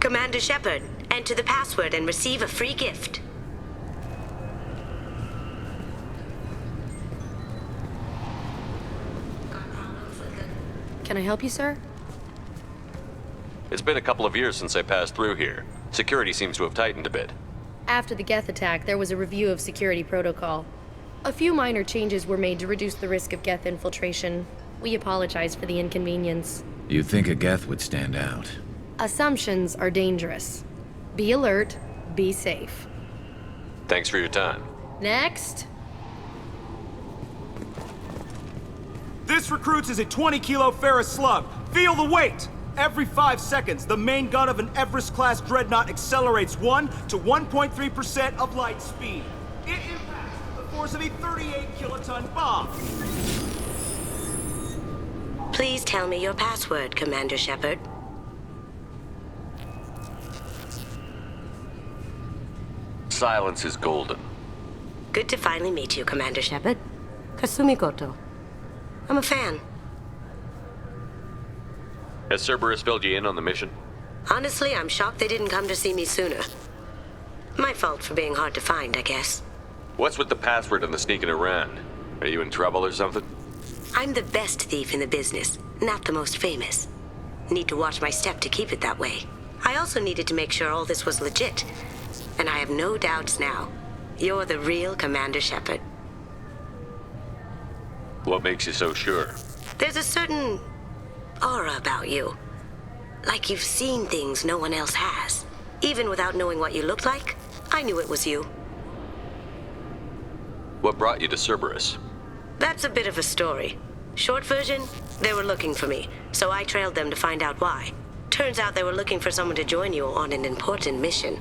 Commander Sheppard, enter the password and receive a free gift. Can I help you, sir? It's been a couple of years since I passed through here. Security seems to have tightened a bit. After the Geth attack, there was a review of security protocol. A few minor changes were made to reduce the risk of Geth infiltration. We apologize for the inconvenience. You'd think a Geth would stand out. Assumptions are dangerous. Be alert, be safe. Thanks for your time. Next. This recruits is a 20-kilo ferrous slug. Feel the weight! Every 5 seconds, the main gun of an Everest-class dreadnought accelerates 1 to 1.3% of light speed. It impacts with the force of a 38-kiloton bomb. Please tell me your password, Commander Sheppard. Silence is golden. Good to finally meet you, Commander Sheppard. Kasumi Goto. I'm a fan. Has Cerberus filled you in on the mission? Honestly, I'm shocked they didn't come to see me sooner. My fault for being hard to find, I guess. What's with the password and the sneaking around? Are you in trouble or something? I'm the best thief in the business, not the most famous. Need to watch my step to keep it that way. I also needed to make sure all this was legit. And I have no doubts now. You're the real Commander Sheppard. What makes you so sure? There's a certain aura about you. Like you've seen things no one else has. Even without knowing what you looked like, I knew it was you. What brought you to Cerberus? That's a bit of a story. Short version, they were looking for me, so I trailed them to find out why. Turns out they were looking for someone to join you on an important mission,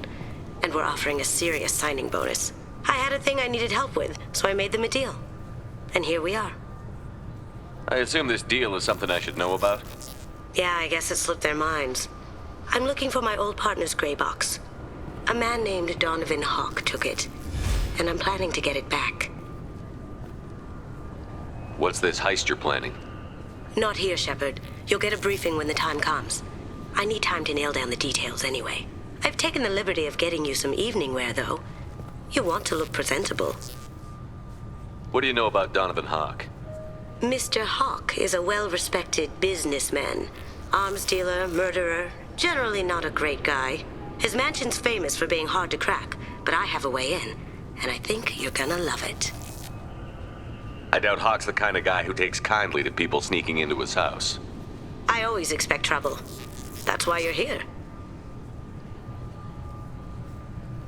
and were offering a serious signing bonus. I had a thing I needed help with, so I made them a deal. And here we are. I assume this deal is something I should know about? Yeah, I guess it slipped their minds. I'm looking for my old partner's gray box. A man named Donovan Hawk took it, and I'm planning to get it back. What's this heist you're planning? Not here, Sheppard. You'll get a briefing when the time comes. I need time to nail down the details anyway. I've taken the liberty of getting you some evening wear, though. You want to look presentable. What do you know about Donovan Hawk? Mr. Hawk is a well-respected businessman. Arms dealer, murderer, generally not a great guy. His mansion's famous for being hard to crack, but I have a way in, and I think you're gonna love it. I doubt Hawk's the kind of guy who takes kindly to people sneaking into his house. I always expect trouble. That's why you're here.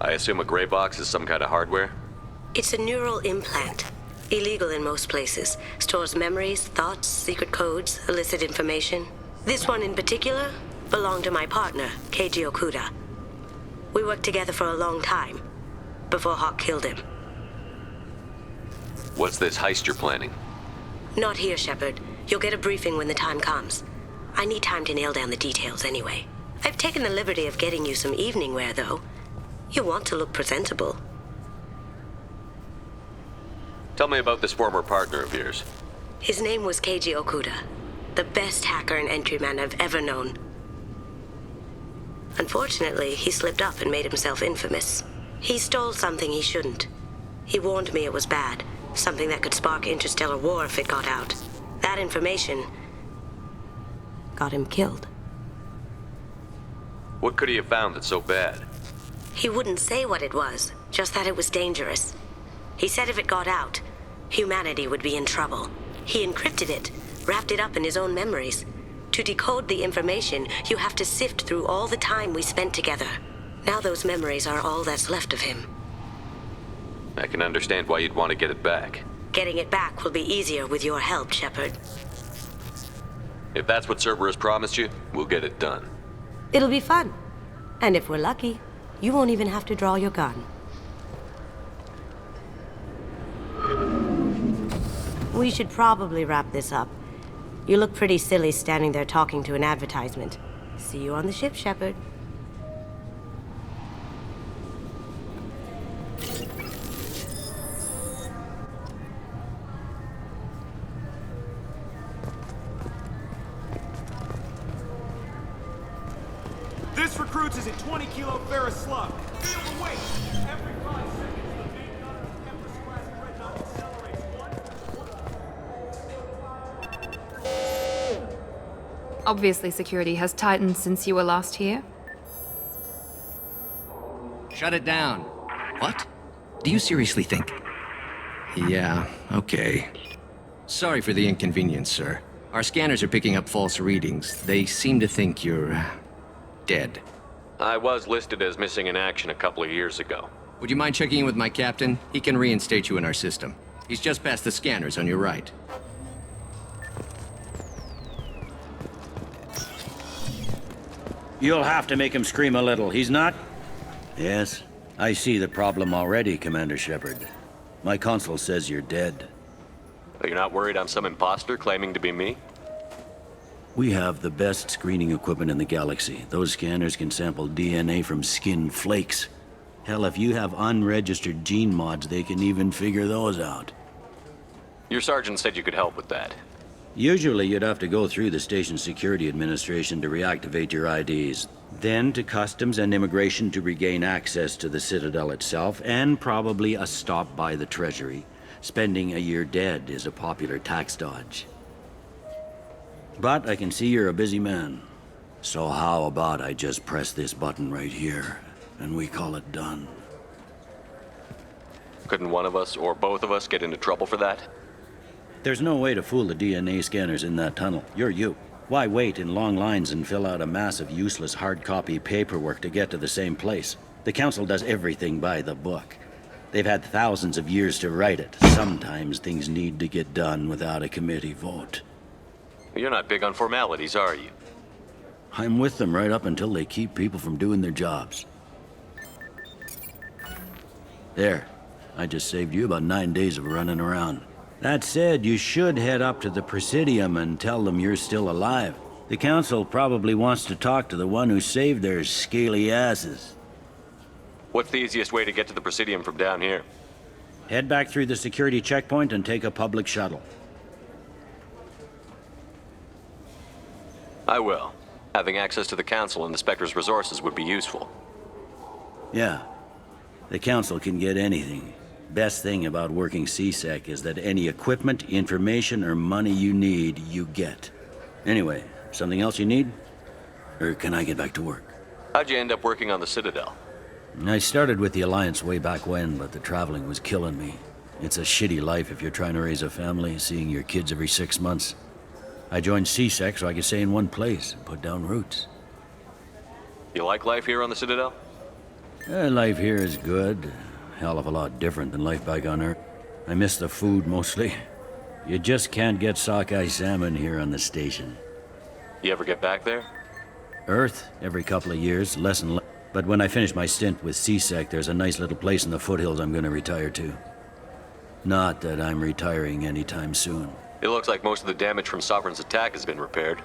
I assume a gray box is some kind of hardware? It's a neural implant. Illegal in most places. Stores memories, thoughts, secret codes, illicit information. This one in particular belonged to my partner, Keiji Okuda. We worked together for a long time, before Hawk killed him. What's this heist you're planning? Not here, Sheppard. You'll get a briefing when the time comes. I need time to nail down the details anyway. I've taken the liberty of getting you some evening wear, though. You want to look presentable. Tell me about this former partner of yours. His name was Keiji Okuda, the best hacker and entryman I've ever known. Unfortunately, he slipped up and made himself infamous. He stole something he shouldn't. He warned me it was bad, something that could spark interstellar war if it got out. That information got him killed. What could he have found that's so bad? He wouldn't say what it was, just that it was dangerous. He said if it got out, humanity would be in trouble. He encrypted it, wrapped it up in his own memories. To decode the information, you have to sift through all the time we spent together. Now those memories are all that's left of him. I can understand why you'd want to get it back. Getting it back will be easier with your help, Sheppard. If that's what Cerberus promised you, we'll get it done. It'll be fun. And if we're lucky, you won't even have to draw your gun. We should probably wrap this up. You look pretty silly standing there talking to an advertisement. See you on the ship, Sheppard. This recruits is a 20-kilo ferrous slug. Feel the weight. Every 5 seconds, the main gun of an Everest-class dreadnought accelerates one. Obviously, security has tightened since you were last here. Shut it down. What? Do you seriously think? Yeah, okay. Sorry for the inconvenience, sir. Our scanners are picking up false readings. They seem to think you're dead. I was listed as missing in action a couple of years ago. Would you mind checking in with my captain? He can reinstate you in our system. He's just past the scanners on your right. You'll have to make him scream a little. He's not... Yes, I see the problem already, Commander Sheppard. My console says you're dead. You're not worried I'm some imposter claiming to be me? We have the best screening equipment in the galaxy. Those scanners can sample DNA from skin flakes. Hell, if you have unregistered gene mods, they can even figure those out. Your sergeant said you could help with that. Usually, you'd have to go through the station security administration to reactivate your IDs. Then to customs and immigration to regain access to the Citadel itself, and probably a stop by the Treasury. Spending a year dead is a popular tax dodge. But I can see you're a busy man. So how about I just press this button right here, and we call it done? Couldn't one of us or both of us get into trouble for that? There's no way to fool the DNA scanners in that tunnel. You're you. Why wait in long lines and fill out a massive useless hard copy paperwork to get to the same place? The Council does everything by the book. They've had thousands of years to write it. Sometimes things need to get done without a committee vote. You're not big on formalities, are you? I'm with them right up until they keep people from doing their jobs. There. I just saved you about 9 days of running around. That said, you should head up to the Presidium and tell them you're still alive. The Council probably wants to talk to the one who saved their scaly asses. What's the easiest way to get to the Presidium from down here? Head back through the security checkpoint and take a public shuttle. I will. Having access to the Council and the Spectre's resources would be useful. Yeah. The Council can get anything. Best thing about working CSEC is that any equipment, information, or money you need, you get. Anyway, something else you need? Or can I get back to work? How'd you end up working on the Citadel? I started with the Alliance way back when, but the traveling was killing me. It's a shitty life if you're trying to raise a family, seeing your kids every 6 months. I joined CSEC so I could stay in one place and put down roots. You like life here on the Citadel? Life here is good. Hell of a lot different than life back on Earth. I miss the food mostly. You just can't get sockeye salmon here on the station. You ever get back there? Earth, every couple of years, less and less. But when I finish my stint with CSEC, there's a nice little place in the foothills I'm gonna retire to. Not that I'm retiring anytime soon. It looks like most of the damage from Sovereign's attack has been repaired.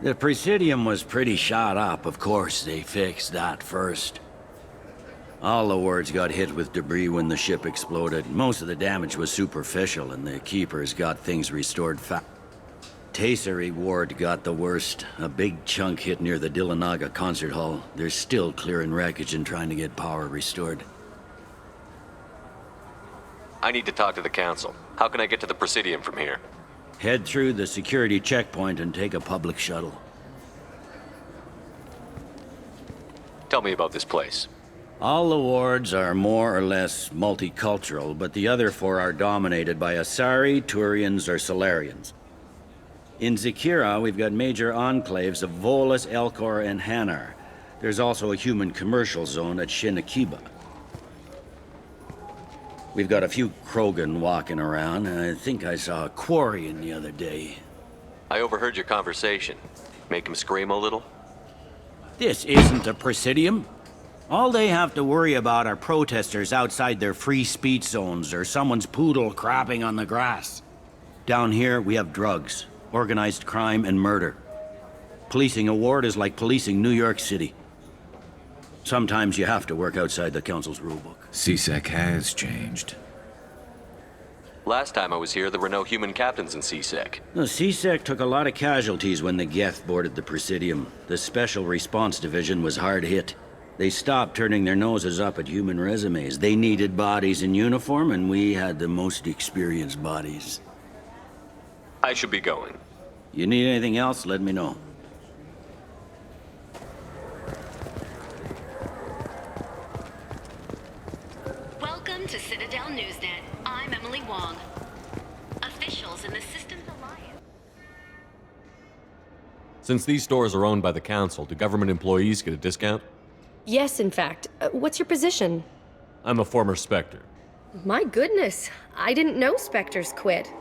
The Presidium was pretty shot up, of course. They fixed that first. All the wards got hit with debris when the ship exploded. Most of the damage was superficial, and the Keepers got things restored fast. Tasery Ward got the worst. A big chunk hit near the Dillanaga concert hall. They're still clearing wreckage and trying to get power restored. I need to talk to the Council. How can I get to the Presidium from here? Head through the security checkpoint and take a public shuttle. Tell me about this place. All the wards are more or less multicultural, but the other 4 are dominated by Asari, Turians, or Solarians. In Zakira, we've got major enclaves of Volus, Elcor, and Hanar. There's also a human commercial zone at Shinakiba. We've got a few Krogan walking around, and I think I saw a Quarian the other day. I overheard your conversation. Make him scream a little? This isn't a Presidium. All they have to worry about are protesters outside their free speech zones or someone's poodle crapping on the grass. Down here, we have drugs, organized crime, and murder. Policing a ward is like policing New York City. Sometimes you have to work outside the Council's rulebook. CSEC has changed. Last time I was here, there were no human captains in C-Sec. The C-Sec took a lot of casualties when the Geth boarded the Presidium. The Special Response Division was hard hit. They stopped turning their noses up at human resumes. They needed bodies in uniform, and we had the most experienced bodies. I should be going. You need anything else, let me know. Welcome to Citadel Newsnet. I'm Emily Wong. Officials in the Systems Alliance. Since these stores are owned by the Council, do government employees get a discount? Yes, in fact. What's your position? I'm a former Spectre. My goodness, I didn't know Spectres quit.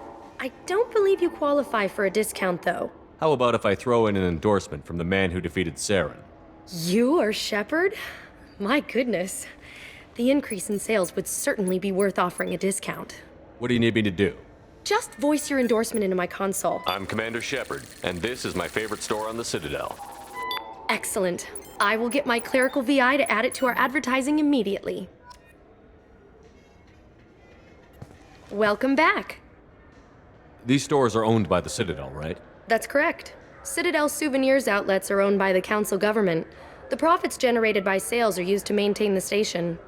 I don't believe you qualify for a discount, though. How about if I throw in an endorsement from the man who defeated Saren? You are Sheppard? My goodness. The increase in sales would certainly be worth offering a discount. What do you need me to do? Just voice your endorsement into my console. I'm Commander Sheppard, and this is my favorite store on the Citadel. Excellent. I will get my clerical VI to add it to our advertising immediately. Welcome back. These stores are owned by the Citadel, right? That's correct. Citadel Souvenirs outlets are owned by the Council government. The profits generated by sales are used to maintain the station.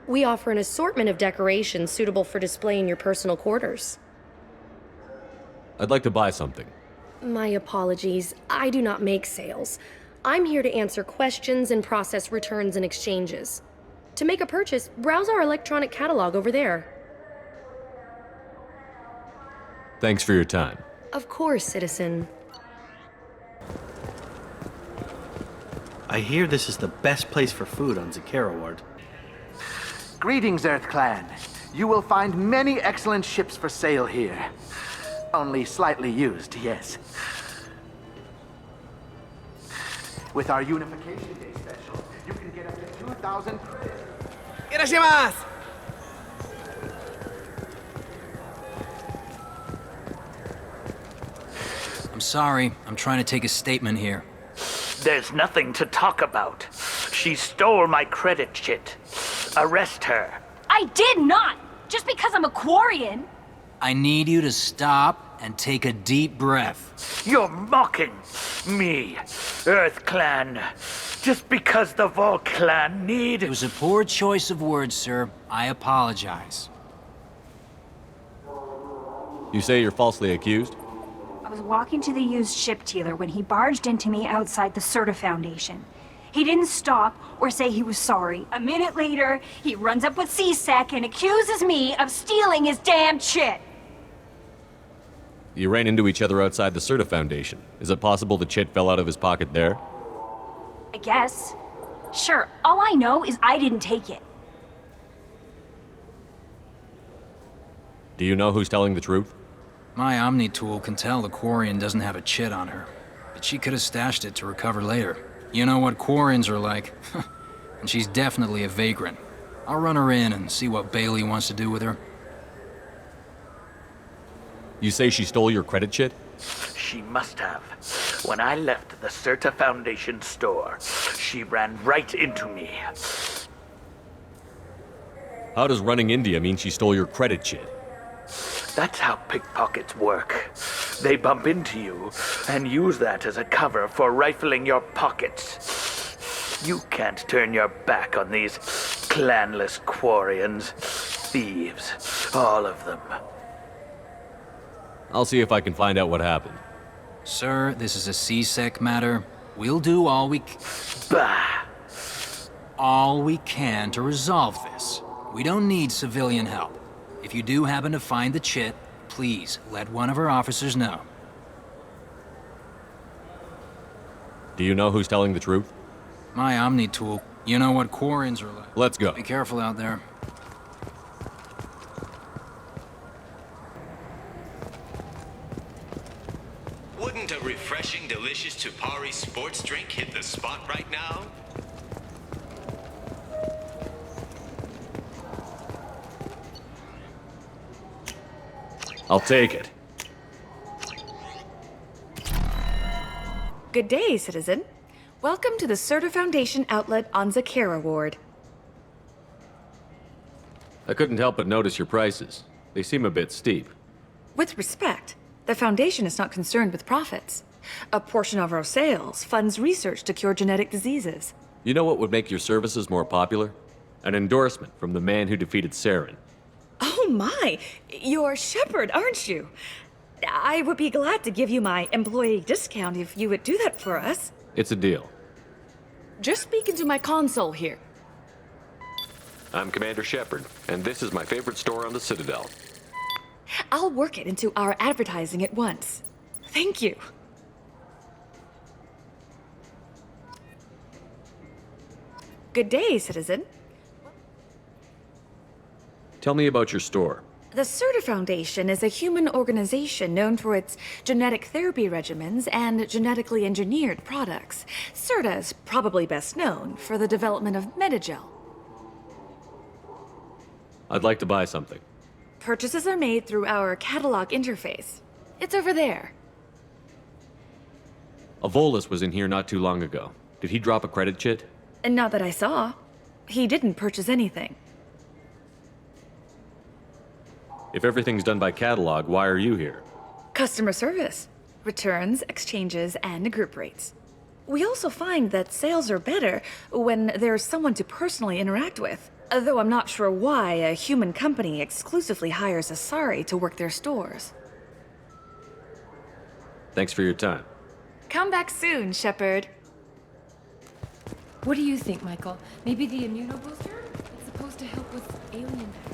We offer an assortment of decorations suitable for display in your personal quarters. I'd like to buy something. My apologies. I do not make sales. I'm here to answer questions and process returns and exchanges. To make a purchase, browse our electronic catalog over there. Thanks for your time. Of course, citizen. I hear this is the best place for food on Zakera Ward. Greetings, Earth Clan. You will find many excellent ships for sale here. Only slightly used, yes. With our Unification Day special, you can get up to 2,000 credits. Irashimasu! I'm sorry. I'm trying to take a statement here. There's nothing to talk about. She stole my credit chit. Arrest her. I did not! Just because I'm a Quarian! I need you to stop and take a deep breath. You're mocking me, Earth Clan. Just because the Vol Clan need... It was a poor choice of words, sir. I apologize. You say you're falsely accused? I was walking to the used ship dealer when he barged into me outside the Serta Foundation. He didn't stop or say he was sorry. A minute later, he runs up with C-Sec and accuses me of stealing his damn chit. You ran into each other outside the Serta Foundation. Is it possible the chit fell out of his pocket there? I guess. Sure, all I know is I didn't take it. Do you know who's telling the truth? My Omni tool can tell the Quarian doesn't have a chit on her, but she could have stashed it to recover later. You know what Quarians are like. And she's definitely a vagrant. I'll run her in and see what Bailey wants to do with her. You say she stole your credit chit? She must have. When I left the Serta Foundation store, she ran right into me. How does running India mean she stole your credit chit? That's how pickpockets work. They bump into you and use that as a cover for rifling your pockets. You can't turn your back on these clanless Quarians. Thieves, all of them. I'll see if I can find out what happened. Sir, this is a C-Sec matter. We'll do all we can to resolve this. We don't need civilian help. If you do happen to find the chit, please let one of our officers know. Do you know who's telling the truth? My Omni tool. You know what Quarians are like. Let's go. Be careful out there. Wouldn't a refreshing, delicious Tupari sports drink hit the spot right now? I'll take it. Good day, citizen. Welcome to the Serta Foundation outlet on Zakera Ward. I couldn't help but notice your prices. They seem a bit steep. With respect, the Foundation is not concerned with profits. A portion of our sales funds research to cure genetic diseases. You know what would make your services more popular? An endorsement from the man who defeated Saren. Oh my! You're Sheppard, aren't you? I would be glad to give you my employee discount if you would do that for us. It's a deal. Just speak into my console here. I'm Commander Sheppard, and this is my favorite store on the Citadel. I'll work it into our advertising at once. Thank you. Good day, citizen. Tell me about your store. The CERTA Foundation is a human organization known for its genetic therapy regimens and genetically engineered products. CERTA is probably best known for the development of Metagel. I'd like to buy something. Purchases are made through our catalog interface. It's over there. Avolis was in here not too long ago. Did he drop a credit chit? And not that I saw. He didn't purchase anything. If everything's done by catalog, why are you here? Customer service. Returns, exchanges, and group rates. We also find that sales are better when there's someone to personally interact with. Though I'm not sure why a human company exclusively hires Asari to work their stores. Thanks for your time. Come back soon, Sheppard. What do you think, Michael? Maybe the immunobooster? It's supposed to help with alien bacteria.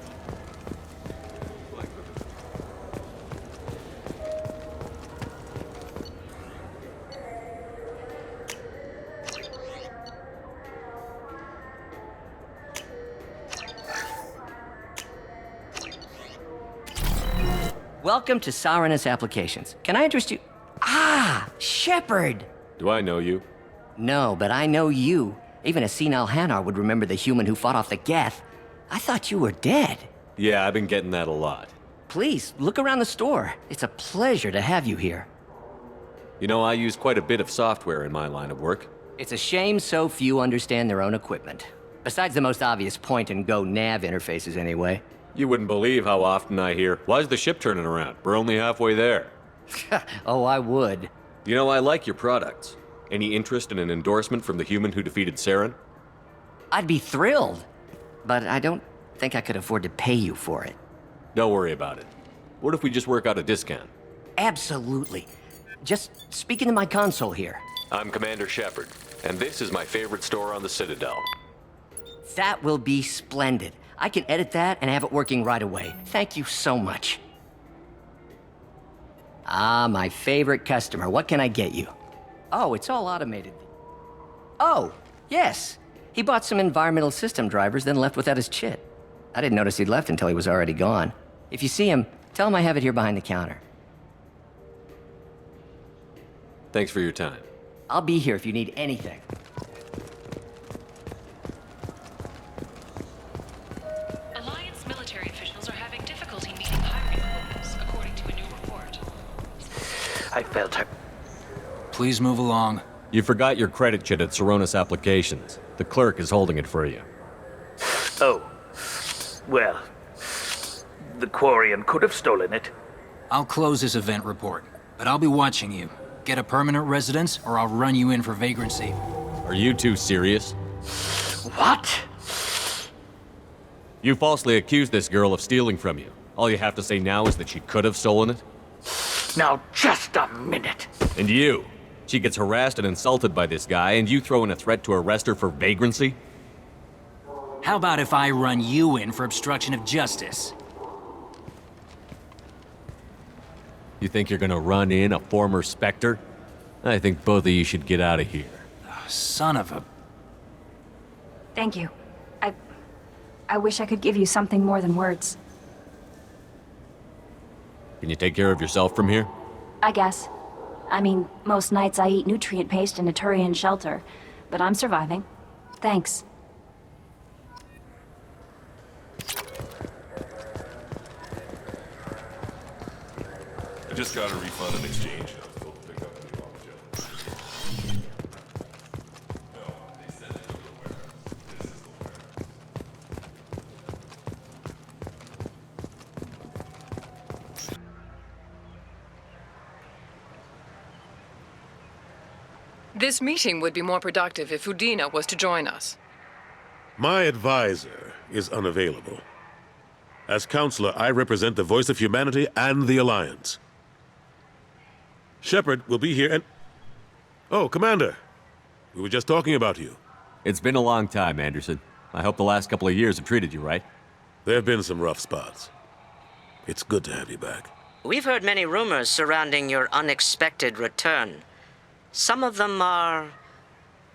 Welcome to Saranus Applications. Can I interest you? Ah, Sheppard! Do I know you? No, but I know you. Even a senile Hanar would remember the human who fought off the Geth. I thought you were dead. Yeah, I've been getting that a lot. Please, look around the store. It's a pleasure to have you here. You know, I use quite a bit of software in my line of work. It's a shame so few understand their own equipment. Besides the most obvious point-and-go nav interfaces, anyway. You wouldn't believe how often I hear, "Why's the ship turning around? We're only halfway there." Oh, I would. You know, I like your products. Any interest in an endorsement from the human who defeated Saren? I'd be thrilled. But I don't think I could afford to pay you for it. Don't worry about it. What if we just work out a discount? Absolutely. Just speak into my console here. I'm Commander Sheppard, and this is my favorite store on the Citadel. That will be splendid. I can edit that and have it working right away. Thank you so much. Ah, my favorite customer. What can I get you? Oh, it's all automated. Oh, yes. He bought some environmental system drivers, then left without his chit. I didn't notice he'd left until he was already gone. If you see him, tell him I have it here behind the counter. Thanks for your time. I'll be here if you need anything. Alliance military officials are having difficulty meeting hiring quotas, according to a new report. I felt her. Please move along. You forgot your credit chit at Saranus Applications. The clerk is holding it for you. Oh. Well, the Quarian could have stolen it. I'll close this event report, but I'll be watching you. Get a permanent residence, or I'll run you in for vagrancy. Are you two serious? What? You falsely accused this girl of stealing from you. All you have to say now is that she could have stolen it? Now, just a minute. And you? She gets harassed and insulted by this guy, and you throw in a threat to arrest her for vagrancy? How about if I run you in for obstruction of justice? You think you're gonna run in a former Spectre? I think both of you should get out of here. Oh, son of a... Thank you. I wish I could give you something more than words. Can you take care of yourself from here? I guess. I mean, most nights I eat nutrient paste in a Turian shelter, but I'm surviving. Thanks. I just got a refund in exchange. I was told to pick up a new object. No, they sent it to the warehouse. This is the warehouse. This meeting would be more productive if Udina was to join us. My advisor is unavailable. As counselor, I represent the voice of humanity and the Alliance. Sheppard will be here and... Oh, Commander. We were just talking about you. It's been a long time, Anderson. I hope the last couple of years have treated you right. There have been some rough spots. It's good to have you back. We've heard many rumors surrounding your unexpected return. Some of them are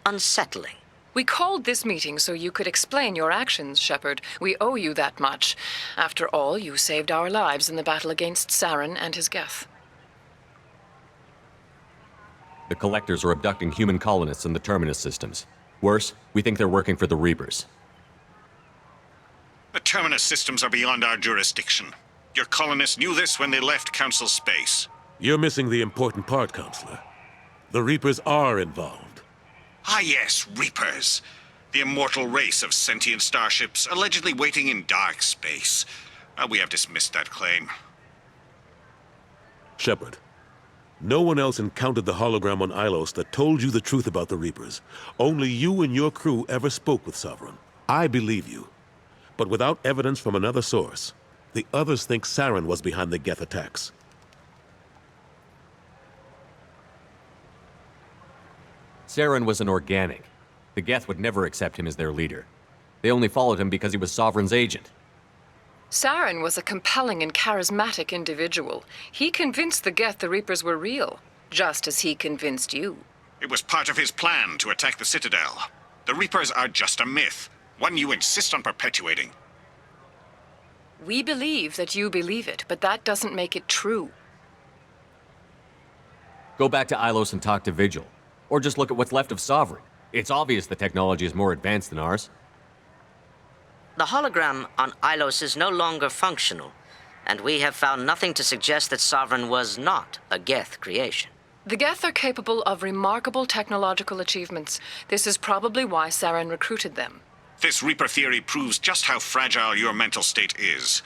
unsettling. We called this meeting so you could explain your actions, Sheppard. We owe you that much. After all, you saved our lives in the battle against Saren and his Geth. The Collectors are abducting human colonists in the Terminus systems. Worse, we think they're working for the Reapers. The Terminus systems are beyond our jurisdiction. Your colonists knew this when they left Council space. You're missing the important part, Counselor. The Reapers are involved. Ah yes, Reapers. The immortal race of sentient starships allegedly waiting in dark space. We have dismissed that claim. Sheppard, no one else encountered the hologram on Ilos that told you the truth about the Reapers. Only you and your crew ever spoke with Sovereign. I believe you. But without evidence from another source, the others think Saren was behind the Geth attacks. Saren was an organic. The Geth would never accept him as their leader. They only followed him because he was Sovereign's agent. Saren was a compelling and charismatic individual. He convinced the Geth the Reapers were real, just as he convinced you. It was part of his plan to attack the Citadel. The Reapers are just a myth, one you insist on perpetuating. We believe that you believe it, but that doesn't make it true. Go back to Ilos and talk to Vigil. Or just look at what's left of Sovereign. It's obvious the technology is more advanced than ours. The hologram on Ilos is no longer functional, and we have found nothing to suggest that Sovereign was not a Geth creation. The Geth are capable of remarkable technological achievements. This is probably why Saren recruited them. This Reaper theory proves just how fragile your mental state is.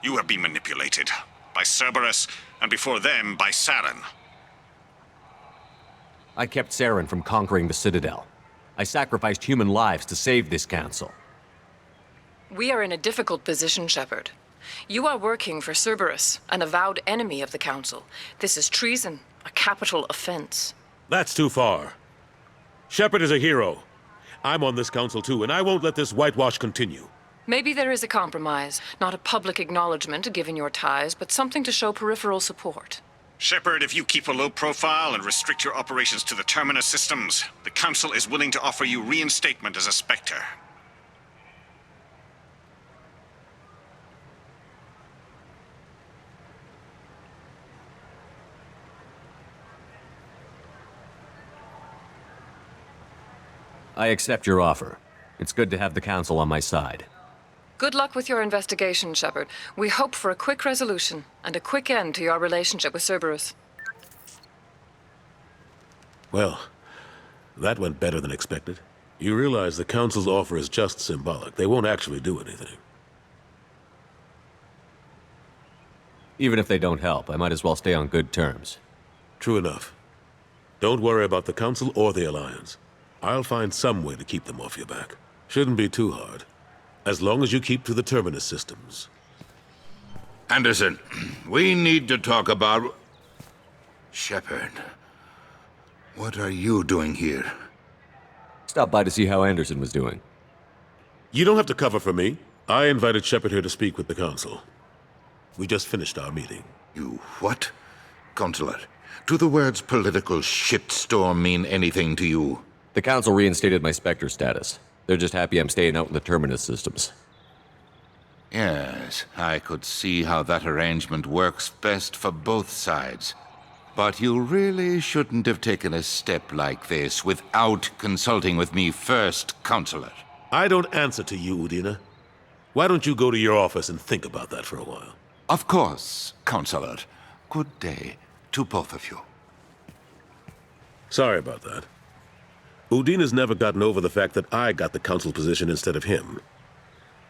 You have been manipulated. By Cerberus, and before them, by Saren. I kept Saren from conquering the Citadel. I sacrificed human lives to save this council. We are in a difficult position, Sheppard. You are working for Cerberus, an avowed enemy of the Council. This is treason, a capital offense. That's too far. Sheppard is a hero. I'm on this council too, and I won't let this whitewash continue. Maybe there is a compromise. Not a public acknowledgement given your ties, but something to show peripheral support. Sheppard, if you keep a low profile and restrict your operations to the Terminus systems, the Council is willing to offer you reinstatement as a Spectre. I accept your offer. It's good to have the Council on my side. Good luck with your investigation, Sheppard. We hope for a quick resolution and a quick end to your relationship with Cerberus. Well, that went better than expected. You realize the Council's offer is just symbolic. They won't actually do anything. Even if they don't help, I might as well stay on good terms. True enough. Don't worry about the Council or the Alliance. I'll find some way to keep them off your back. Shouldn't be too hard. As long as you keep to the Terminus systems. Anderson, we need to talk about... Sheppard. What are you doing here? Stopped by to see how Anderson was doing. You don't have to cover for me. I invited Sheppard here to speak with the Council. We just finished our meeting. You what? Counselor, do the words political shitstorm mean anything to you? The Council reinstated my Spectre status. They're just happy I'm staying out in the Terminus systems. Yes, I could see how that arrangement works best for both sides. But you really shouldn't have taken a step like this without consulting with me first, Counselor. I don't answer to you, Udina. Why don't you go to your office and think about that for a while? Of course, Counselor. Good day to both of you. Sorry about that. Udina's never gotten over the fact that I got the Council position instead of him.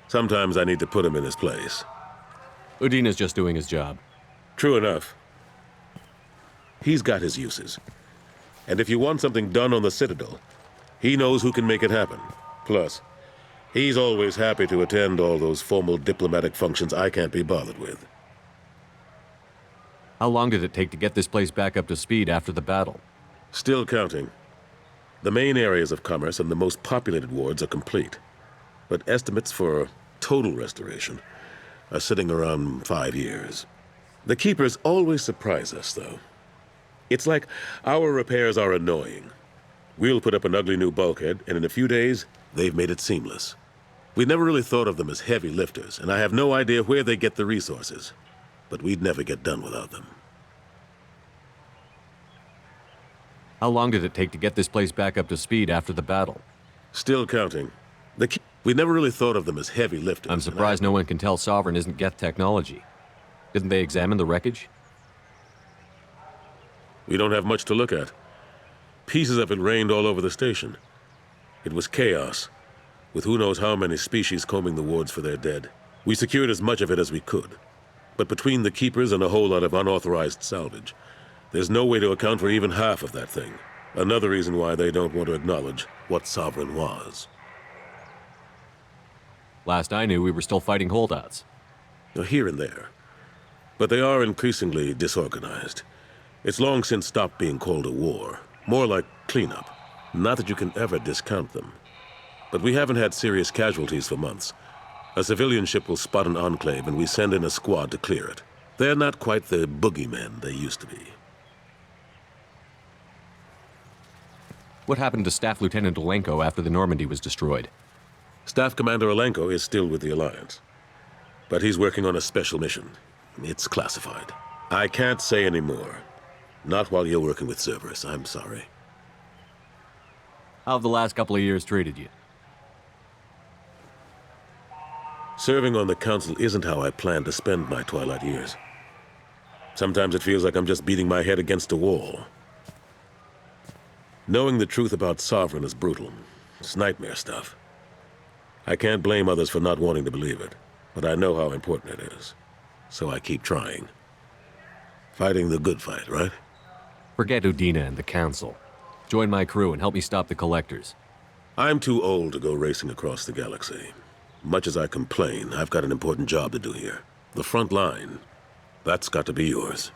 Sometimes I need to put him in his place. Udina's just doing his job. True enough. He's got his uses. And if you want something done on the Citadel, he knows who can make it happen. Plus, he's always happy to attend all those formal diplomatic functions I can't be bothered with. How long did it take to get this place back up to speed after the battle? Still counting. The main areas of commerce and the most populated wards are complete. But estimates for total restoration are sitting around 5 years. The Keepers always surprise us, though. It's like our repairs are annoying. We'll put up an ugly new bulkhead, and in a few days, they've made it seamless. We never really thought of them as heavy lifters, and I have no idea where they get the resources. But we'd never get done without them. How long did it take to get this place back up to speed after the battle? Still counting. We never really thought of them as heavy lifters. I'm surprised no one can tell Sovereign isn't Geth technology. Didn't they examine the wreckage? We don't have much to look at. Pieces of it rained all over the station. It was chaos, with who knows how many species combing the wards for their dead. We secured as much of it as we could. But between the Keepers and a whole lot of unauthorized salvage, there's no way to account for even half of that thing. Another reason why they don't want to acknowledge what Sovereign was. Last I knew, we were still fighting holdouts. Here and there. But they are increasingly disorganized. It's long since stopped being called a war. More like cleanup. Not that you can ever discount them. But we haven't had serious casualties for months. A civilian ship will spot an enclave and we send in a squad to clear it. They're not quite the boogeymen they used to be. What happened to Staff Lieutenant Olenko after the Normandy was destroyed? Staff Commander Olenko is still with the Alliance. But he's working on a special mission. It's classified. I can't say any more. Not while you're working with Cerberus, I'm sorry. How have the last couple of years treated you? Serving on the Council isn't how I plan to spend my twilight years. Sometimes it feels like I'm just beating my head against a wall. Knowing the truth about Sovereign is brutal. It's nightmare stuff. I can't blame others for not wanting to believe it, but I know how important it is. So I keep trying. Fighting the good fight, right? Forget Udina and the Council. Join my crew and help me stop the Collectors. I'm too old to go racing across the galaxy. Much as I complain, I've got an important job to do here. The front line. That's got to be yours.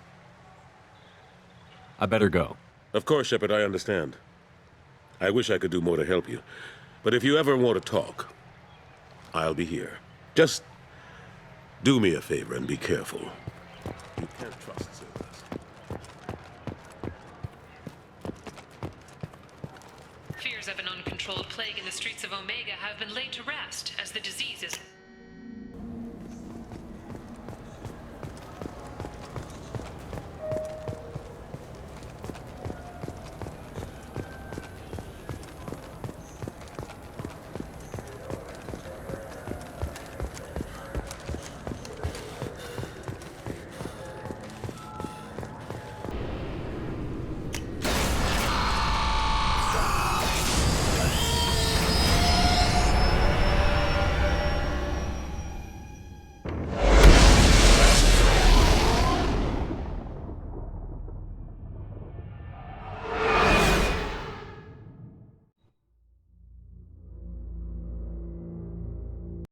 I better go. Of course, Sheppard, I understand. I wish I could do more to help you. But if you ever want to talk, I'll be here. Just do me a favor and be careful. You can't trust Cerberus. Fears of an uncontrolled plague in the streets of Omega have been laid to rest as the disease is